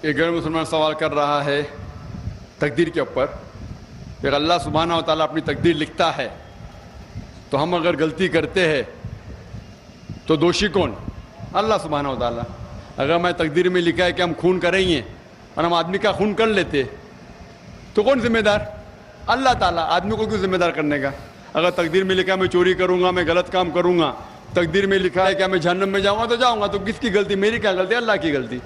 ایک غیر مسلمان سوال کر رہا ہے تقدیر کے اوپر کہ اللہ سبحانہ و تعالیٰ اپنی تقدیر لکھتا ہے تو ہم اگر غلطی کرتے ہیں تو دوشی کون؟ اللہ سبحانہ و تعالیٰ. اگر میں تقدیر میں لکھا ہے کہ ہم خون کریں گے اور ہم آدمی کا خون کر لیتے تو کون ذمہ دار؟ اللہ تعالیٰ. آدمی کو کیوں ذمہ دار کرنے کا؟ اگر تقدیر میں لکھا ہے میں چوری کروں گا، میں غلط کام کروں گا، تقدیر میں لکھا ہے کہ میں جہنم میں جاؤں گا تو جاؤں گا، تو کس کی غلطی؟ میری کیا غلطی؟ اللہ کی غلطی.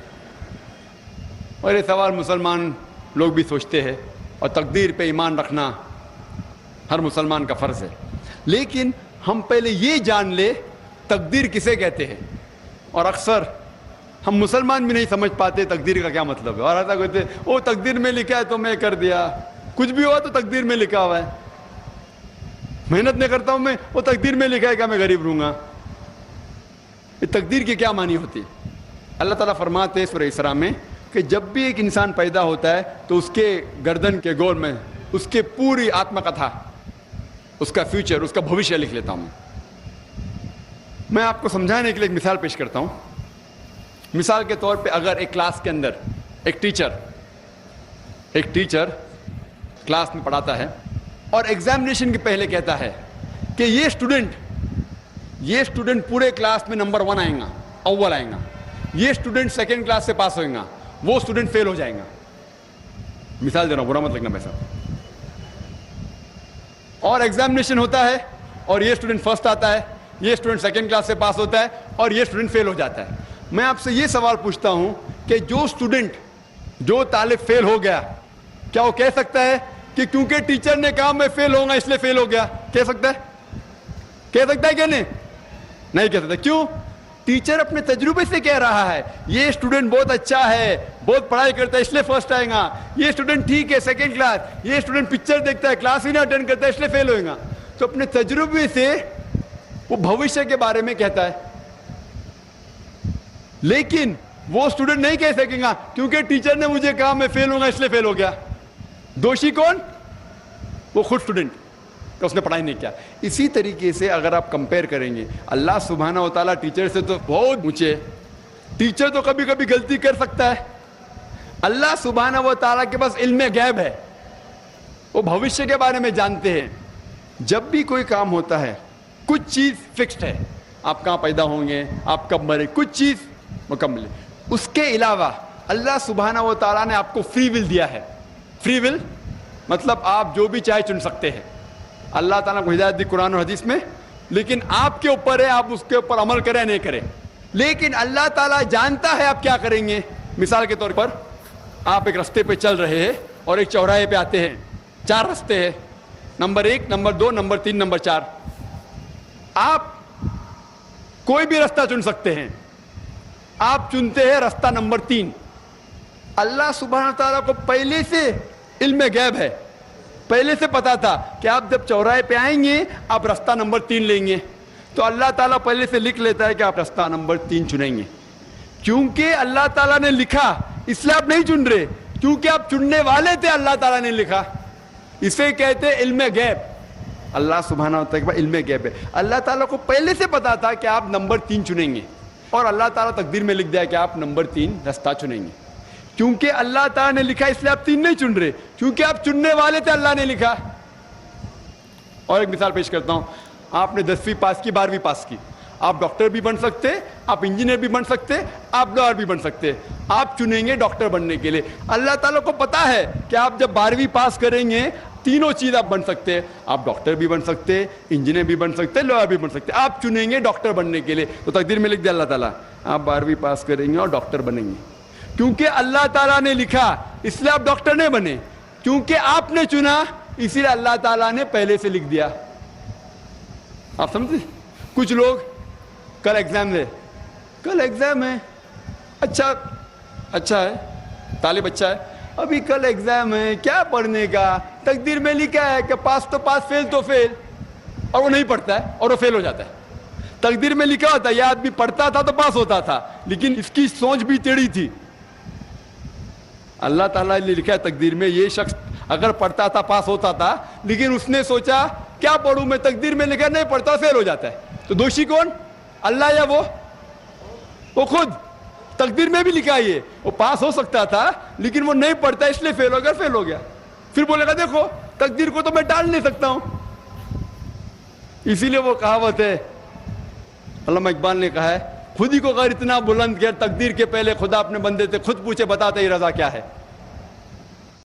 اور یہ سوال مسلمان لوگ بھی سوچتے ہیں، اور تقدیر پہ ایمان رکھنا ہر مسلمان کا فرض ہے. لیکن ہم پہلے یہ جان لے تقدیر کسے کہتے ہیں. اور اکثر ہم مسلمان بھی نہیں سمجھ پاتے تقدیر کا کیا مطلب ہے، اور ایسا کہتے ہیں وہ تقدیر میں لکھا ہے تو میں کر دیا، کچھ بھی ہوا تو تقدیر میں لکھا ہوا ہے، محنت نہیں کرتا ہوں میں، وہ تقدیر میں لکھا ہے کہ میں غریب رہوں گا. یہ تقدیر کی کیا معنی ہوتی ہے؟ اللہ تعالیٰ فرماتے ہیں سورہ اسراء میں کہ جب بھی ایک انسان پیدا ہوتا ہے تو اس کے گردن کے گول میں اس کے پوری آتما کتھا، اس کا فیوچر، اس کا بھوشیہ لکھ لیتا ہوں. میں آپ کو سمجھانے کے لیے ایک مثال پیش کرتا ہوں. مثال کے طور پہ اگر ایک کلاس کے اندر ایک ٹیچر کلاس میں پڑھاتا ہے اور ایگزامینیشن کے پہلے کہتا ہے کہ یہ اسٹوڈنٹ پورے کلاس میں نمبر 1 آئیں گا، اول آئیں گا، یہ اسٹوڈنٹ سیکنڈ کلاس سے پاس ہوئیں گا، وہ اسٹوڈنٹ فیل ہو جائیں گا. مثال دے رہا ہوں، برا مت لگنا پیسہ. اور ایگزامینیشن ہوتا ہے اور یہ اسٹوڈنٹ فرسٹ آتا ہے، یہ اسٹوڈنٹ سیکنڈ کلاس سے پاس ہوتا ہے اور یہ اسٹوڈنٹ فیل ہو جاتا ہے. میں آپ سے یہ سوال پوچھتا ہوں کہ جو طالب فیل ہو گیا، کیا وہ کہہ سکتا ہے کہ کیونکہ ٹیچر نے کہا میں فیل ہوں گا اس لیے فیل ہو گیا؟ کہہ سکتا ہے کہ نہیں کہہ سکتا. کیوں؟ ٹیچر اپنے تجربے سے کہہ رہا ہے یہ اسٹوڈنٹ بہت اچھا ہے، بہت پڑھائی کرتا ہے اس لیے فرسٹ آئے گا، یہ اسٹوڈنٹ ٹھیک ہے سیکنڈ کلاس، یہ اسٹوڈنٹ پکچر دیکھتا ہے کلاس ہی نہیں اٹینڈ کرتا ہے اس لیے فیل ہوئے گا. تو اپنے تجربے سے وہ بھوشیہ کے بارے میں کہتا ہے. لیکن وہ اسٹوڈنٹ نہیں کہہ سکے گا کیونکہ ٹیچر نے مجھے کہا میں فیل ہوں گا اس لیے فیل ہو گیا. دوشی کون؟ وہ خود اسٹوڈنٹ کہ اس نے پڑھائی نہیں کیا. اسی طریقے سے اگر آپ کمپیئر کریں گے، اللہ سبحانہ و تعالیٰ ٹیچر سے تو بہت اونچے. ٹیچر تو کبھی کبھی غلطی کر سکتا ہے. اللہ سبحانہ و تعالیٰ کے پاس علم غیب ہے، وہ بھوشیہ کے بارے میں جانتے ہیں. جب بھی کوئی کام ہوتا ہے کچھ چیز فکسڈ ہے، آپ کہاں پیدا ہوں گے، آپ کب مرے، کچھ چیز مکمل ہے. اس کے علاوہ اللہ سبحانہ و تعالیٰ نے آپ کو فری ول دیا ہے. فری ول مطلب آپ جو بھی چاہے چن سکتے ہیں. اللہ تعالیٰ کو ہدایت دی قرآن اور حدیث میں، لیکن آپ کے اوپر ہے آپ اس کے اوپر عمل کریں یا نہیں کریں. لیکن اللہ تعالیٰ جانتا ہے آپ کیا کریں گے. مثال کے طور پر آپ ایک رستے پہ چل رہے ہیں اور ایک چوراہے پہ آتے ہیں، 4 رستے ہیں، نمبر 1، نمبر 2، نمبر 3، نمبر 4. آپ کوئی بھی رستہ چن سکتے ہیں. آپ چنتے ہیں رستہ نمبر 3. اللہ سبحانہ تعالیٰ کو پہلے سے علم غیب ہے، پہلے سے پتا تھا کہ آپ جب چوراہے پہ آئیں گے آپ رستہ نمبر 3 لیں گے. تو اللہ تعالیٰ پہلے سے لکھ لیتا ہے کہ آپ رستہ نمبر 3 چنیں گے. کیونکہ اللہ تعالیٰ نے لکھا اس لیے آپ نہیں چن رہے، کیونکہ آپ چننے والے تھے، اللہ تعالیٰ نے لکھا. اسے کہتے علم غیب. اللہ سبحانہ و تعالیٰ علم غیب ہے. اللہ تعالیٰ کو پہلے سے پتا تھا کہ آپ نمبر 3 چنیں گے، اور اللہ تعالیٰ تقدیر میں لکھ دیا کہ آپ نمبر 3 رستہ چنیں گے. کیونکہ اللہ تعالیٰ نے لکھا اس لیے آپ 3 نہیں چن رہے، کیونکہ آپ چننے والے تھے، اللہ نے لکھا. اور ایک مثال پیش کرتا ہوں. آپ نے 10ویں پاس کی، 12ویں پاس کی، آپ ڈاکٹر بھی بن سکتے، آپ انجینئر بھی بن سکتے، آپ لائر بھی بن سکتے. آپ چنیں گے ڈاکٹر بننے کے لیے. اللہ تعالیٰ کو پتا ہے کہ آپ جب 12ویں پاس کریں گے تینوں چیز آپ بن سکتے. آپ ڈاکٹر بھی بن سکتے، انجینئر بھی بن سکتے، لائر بھی بن سکتے. آپ چنیں گے ڈاکٹر بننے کے لیے. تو تقدیر میں لکھ دیا اللہ تعالیٰ آپ 12ویں پاس کریں گے اور ڈاکٹر بنیں گے. کیونکہ اللہ تعالیٰ نے لکھا اس لیے آپ ڈاکٹر نہیں بنے، کیونکہ آپ نے چنا اسی لیے اللہ تعالیٰ نے پہلے سے لکھ دیا. آپ سمجھے؟ کچھ لوگ کل ایگزام ہے، اچھا ہے، طالب اچھا ہے، ابھی کل ایگزام ہے، کیا پڑھنے کا؟ تقدیر میں لکھا ہے کہ پاس تو پاس، فیل تو فیل، اور وہ نہیں پڑھتا ہے اور وہ فیل ہو جاتا ہے. تقدیر میں لکھا ہوتا ہے یہ آدمی پڑھتا تھا تو پاس ہوتا تھا، لیکن اس کی سوچ بھی ٹیڑھی تھی. اللہ تعالیٰ نے لکھا ہے تقدیر میں یہ شخص اگر پڑھتا تھا پاس ہوتا تھا، لیکن اس نے سوچا کیا پڑھوں میں، تقدیر میں لکھا نہیں پڑھتا فیل ہو جاتا ہے. تو دوشی کون؟ اللہ یا وہ خود؟ تقدیر میں بھی لکھا ہے یہ. وہ پاس ہو سکتا تھا لیکن وہ نہیں پڑھتا اس لیے فیل ہو گیا, فیل ہو گیا. پھر بولے گا دیکھو تقدیر کو تو میں ٹال نہیں سکتا ہوں. اسی لیے وہ کہاوت ہے, علامہ اقبال نے کہا ہے, خود ہی کو اگر اتنا بلند کیا, تقدیر کے پہلے خدا اپنے بندے سے خود پوچھے بتا تیری رضا کیا ہے.